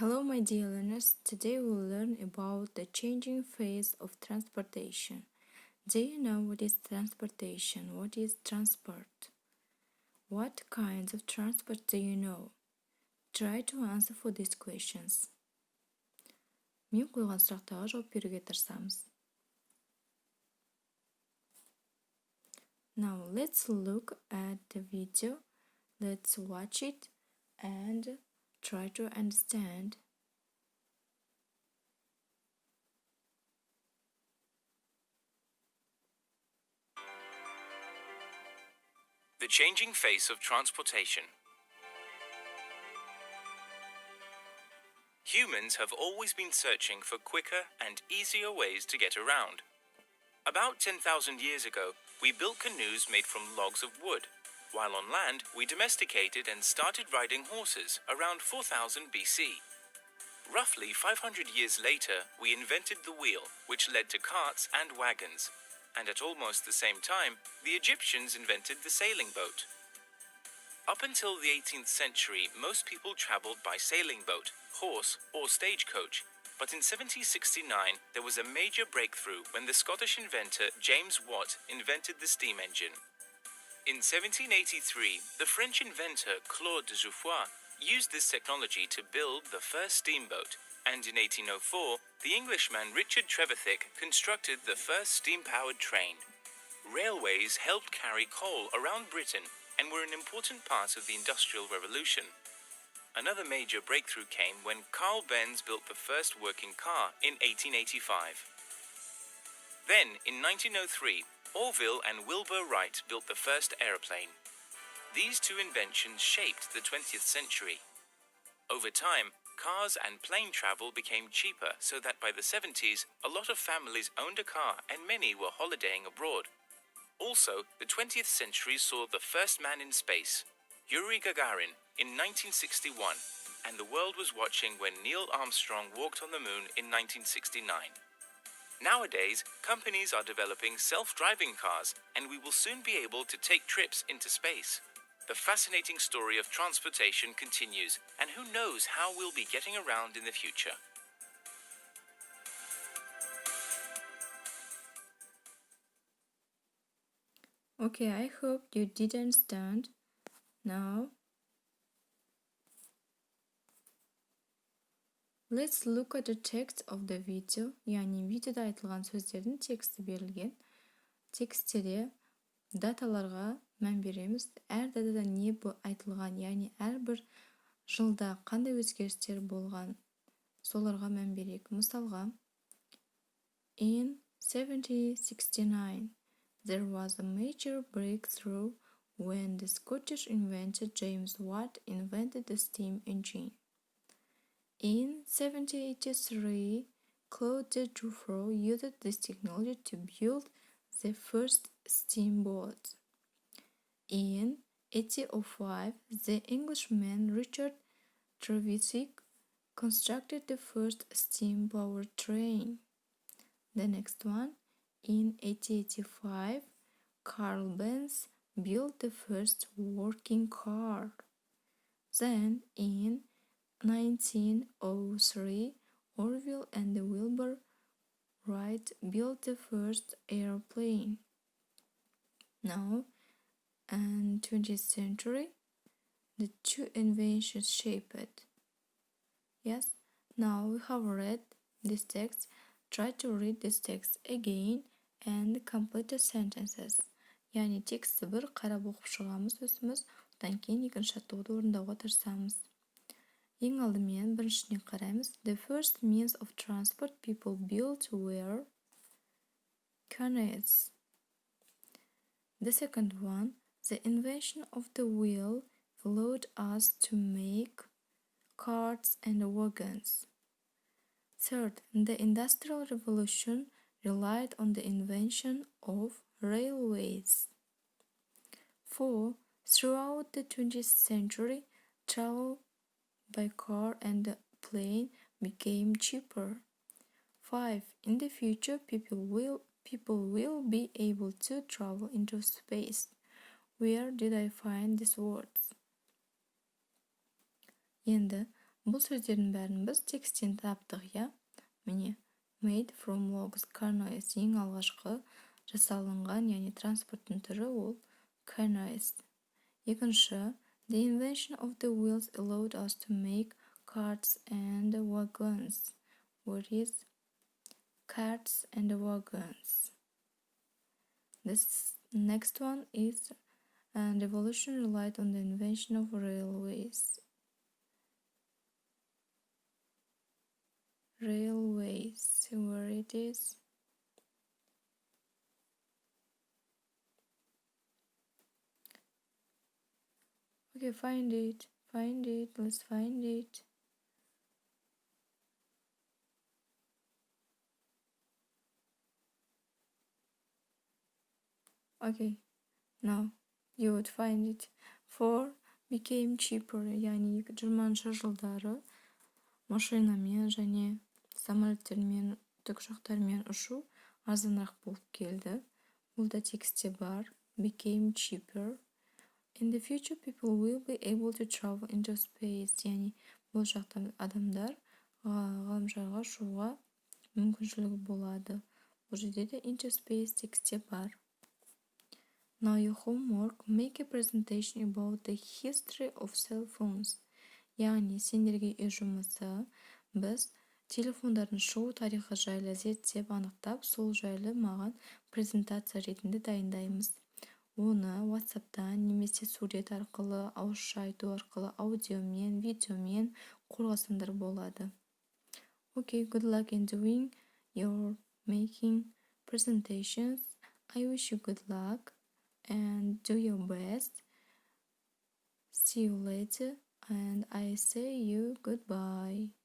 Hello, my dear learners. Today we'll learn about the changing phase of transportation. Do you know what is transportation? What is transport? What kinds of transport do you know? Try to answer for these questions. Мен қойған сұрақтарға жауап беруге тырысамыз. Now let's look at the video. Let's watch it and try to understand. The changing face of transportation. Humans have always been searching for quicker and easier ways to get around. About 10,000 years ago, we built canoes made from logs of wood, while on land we domesticated and started riding horses around 4000 BC. Roughly 500 years later, we invented the wheel, which led to carts and wagons. And at almost the same time, the Egyptians invented the sailing boat. Up until the 18th century, most people traveled by sailing boat, horse, or stagecoach. But in 1769, there was a major breakthrough when the Scottish inventor James Watt invented the steam engine. In 1783, the French inventor Claude de Jouffroy used this technology to build the first steamboat. And in 1804, the Englishman Richard Trevithick constructed the first steam-powered train. Railways helped carry coal around Britain and were an important part of the Industrial Revolution. Another major breakthrough came when Carl Benz built the first working car in 1885. Then, in 1903, Orville and Wilbur Wright built the first aeroplane. These two inventions shaped the 20th century. Over time, cars and plane travel became cheaper so that by the 70s, a lot of families owned a car and many were holidaying abroad. Also, the 20th century saw the first man in space, Yuri Gagarin, in 1961, and the world was watching when Neil Armstrong walked on the moon in 1969. Nowadays, companies are developing self-driving cars, and we will soon be able to take trips into space. The fascinating story of transportation continues, and who knows how we'll be getting around in the future. Okay, I hope you did understand. Now, let's look at the text of the video. Yani videoda айтылған сөздердің тексті берілген. Тексттерде даталарға мән береміз. Әр датада не айтылған, яғни әрбір жылда қандай өзгерістер болған, соларға мән берейік. Мысалға, in 1769, there was a major breakthrough when the Scottish inventor James Watt invented the steam engine. In 1783, Claude de Jouffroy used this technology to build the first steamboat. In 1805, the Englishman Richard Trevithick constructed the first steam-powered train. The next one, in 1885, Carl Benz built the first working car. Then, in 1903, Orville and Wilbur Wright built the first airplane. Now, in 20th century, the two inventions shaped. Yes, now we have read this text. Try to read this text again and complete the sentences. Yani тексті бір қарап оқып шығамыз өзіміз, одан кейін екінші жаттығуды орындауға тырысамыз. Ең алдымен біріншіне қараймыз. The first means of transport people built were canoes. The second one, the invention of the wheel allowed us to make carts and wagons. Third, the Industrial Revolution relied on the invention of railways. 4. Throughout the 20th century, travel by car and plane became cheaper. 5. In the future, people will be able to travel into space. Where did I find these words? Енді Бұл сөздердің бәрін біз тексттен таптық, иә? Міне, made from logs car-noise ең алғашқы жасалынған, яғни транспорттың түрі ол car-noise. Екінші, the invention of the wheels allowed us to make carts and wagons. What is carts and wagons? This next one is and evolution relied on the invention of railways. Railways, where it is? Okay, find it, let's find it. Okay, now you would find it. For became cheaper, яғни 20-шы жылдары машинамен және самолеттермен, тікұшақтармен ұшу арзанырақ болып келді. Бұл да текстте бар. Became cheaper. In the future, people will be able to travel into space. Яғни болашақта адамдар ғаламшарға ұшуға мүмкіншілігі болады. Бұл жерде де into space текстте бар. Now your homework, make a presentation about the history of cell phones. Яғни сендерге үй жұмысы, біз телефондардың шығу тарихы жайлы зерттеп анықтап, сол жайлы маған презентация ретінде дайындаймыз. Оны WhatsApp-тан немесе сурет арқылы, ауызша айту арқылы, аудиомен, видеомен қорғасаңдар болады. Okay, good luck in doing your making presentations. I wish you good luck and do your best. See you later and I say you goodbye.